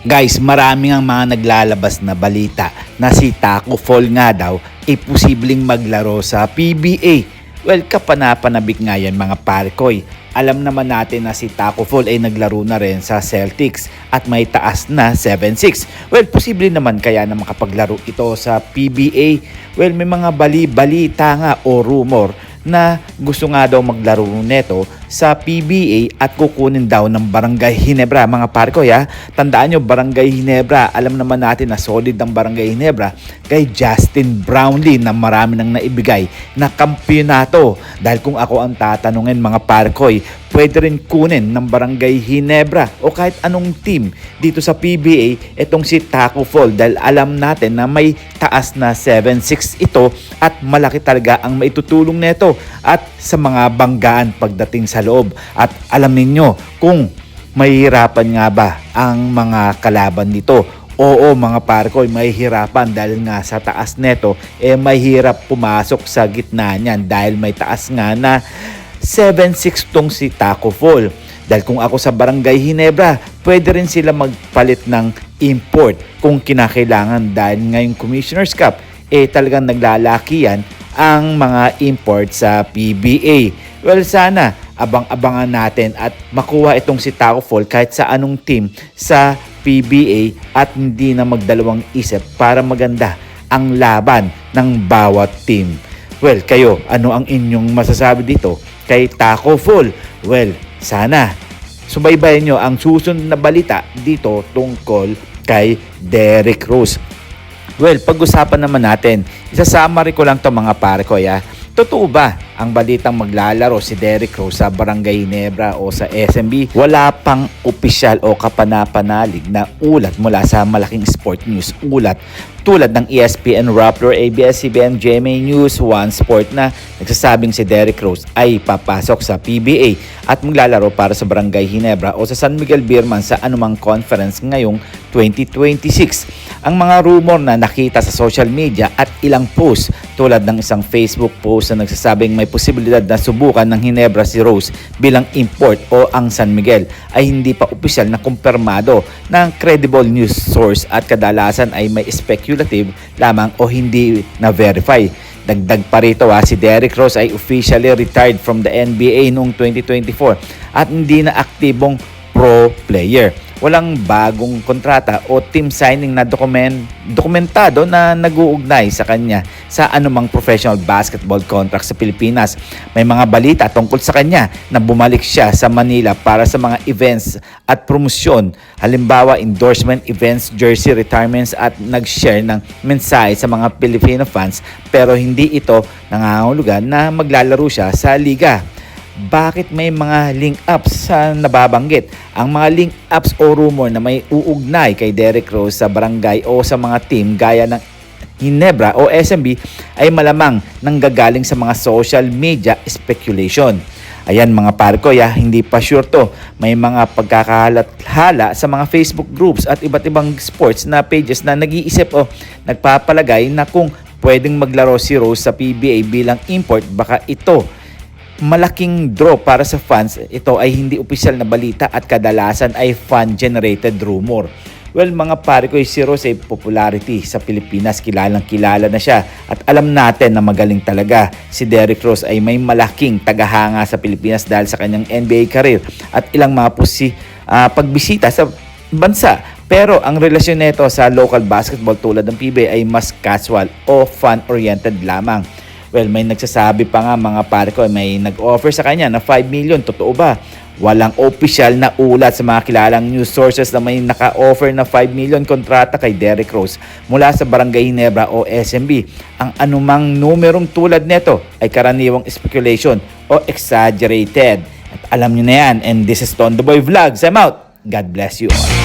Guys, maraming ang mga naglalabas na balita na si Tacko Fall nga daw ay posibleng maglaro sa PBA. Well, kapanapanabik nga yan mga parkoy. Alam naman natin na si Tacko Fall ay naglaro na rin sa Celtics at may taas na 7'6". Well, posible naman kaya na makapaglaro ito sa PBA. Well, may mga balita nga o rumor na gusto nga daw maglaro neto sa PBA at kukunin daw ng Barangay Ginebra mga parkoy ha. Tandaan nyo, Barangay Ginebra, alam naman natin na solid ang Barangay Ginebra kay Justin Brownlee na marami nang naibigay na kampiyonato. Dahil kung ako ang tatanungin mga parkoy, pwede rin kunin ng Barangay Ginebra o kahit anong team dito sa PBA itong si Tacko Fall dahil alam natin na may taas na 7'6" ito at malaki talaga ang maitutulong neto at sa mga banggaan pagdating sa loob. At alam ninyo kung mahihirapan nga ba ang mga kalaban nito. Oo mga parkoy, mahihirapan dahil nga sa taas neto mahirap pumasok sa gitna niyan dahil may taas nga na 7'6" tong si Tacko Fall. Dahil kung ako sa Barangay Ginebra, pwede rin sila magpalit ng import kung kinakailangan dahil ngayong Commissioner's Cup talagang naglalaki yan ang mga import sa PBA. Well, sana abang-abangan natin at makuha itong si Tacko Fall kahit sa anong team sa PBA at hindi na magdalawang isip para maganda ang laban ng bawat team. Well, kayo, ano ang inyong masasabi dito kay Tacko Fall? Well, sana subaybayan nyo ang susunod na balita dito tungkol kay Derrick Rose. Well, pag-usapan naman natin, isasummary ko lang to mga parkoy ha. Totoo ba ang balitang maglalaro si Derrick Rose sa Barangay Ginebra o sa SMB? Wala pang opisyal o kapanapanalig na ulat mula sa malaking sport news ulat tulad ng ESPN, Rappler, ABS-CBN, GMA News, One Sport na nagsasabing si Derrick Rose ay papasok sa PBA at maglalaro para sa Barangay Ginebra o sa San Miguel Beerman sa anumang conference ngayong 2026. Ang mga rumor na nakita sa social media at ilang post tulad ng isang Facebook post na nagsasabing may posibilidad na subukan ng Ginebra si Rose bilang import o ang San Miguel ay hindi pa opisyal na kumpirmado ng credible news source at kadalasan ay may speculative lamang o hindi na verify. Dagdag pa rito si Derrick Rose ay officially retired from the NBA noong 2024 at hindi na aktibong pro player. Walang bagong kontrata o team signing na dokumentado na nag-uugnay sa kanya sa anumang professional basketball contract sa Pilipinas. May mga balita tungkol sa kanya na bumalik siya sa Manila para sa mga events at promosyon. Halimbawa, endorsement events, jersey retirements at nag-share ng mensahe sa mga Filipino fans pero hindi ito nangangahulugan na maglalaro siya sa liga. Bakit may mga link ups sa nababanggit? Ang mga link ups o rumor na may uugnay kay Derrick Rose sa barangay o sa mga team gaya ng Ginebra o SMB ay malamang nanggagaling sa mga social media speculation. Ayan mga parkoy hindi pa sure to. May mga pagkakahala sa mga Facebook groups at iba't ibang sports na pages na nag-iisip o nagpapalagay na kung pwedeng maglaro si Rose sa PBA bilang import, baka ito malaking draw para sa fans. Ito ay hindi opisyal na balita at kadalasan ay fan-generated rumor. Well mga parikoy, si Rose ay popularity sa Pilipinas, kilalang kilala na siya at alam natin na magaling talaga. Si Derrick Rose ay may malaking tagahanga sa Pilipinas dahil sa kanyang NBA career at ilang mga pagbisita sa bansa. Pero ang relasyon nito sa local basketball tulad ng PBA ay mas casual o fan-oriented lamang. Well, may nagsasabi pa nga mga parkoy, may nag-offer sa kanya na 5 million. Totoo ba? Walang opisyal na ulat sa mga kilalang news sources na may naka-offer na 5 million kontrata kay Derrick Rose mula sa Barangay Ginebra o SMB. Ang anumang numerong tulad nito ay karaniwang speculation o exaggerated. At alam nyo na yan. And this is Don The Boy Vlogs. I'm out. God bless you all.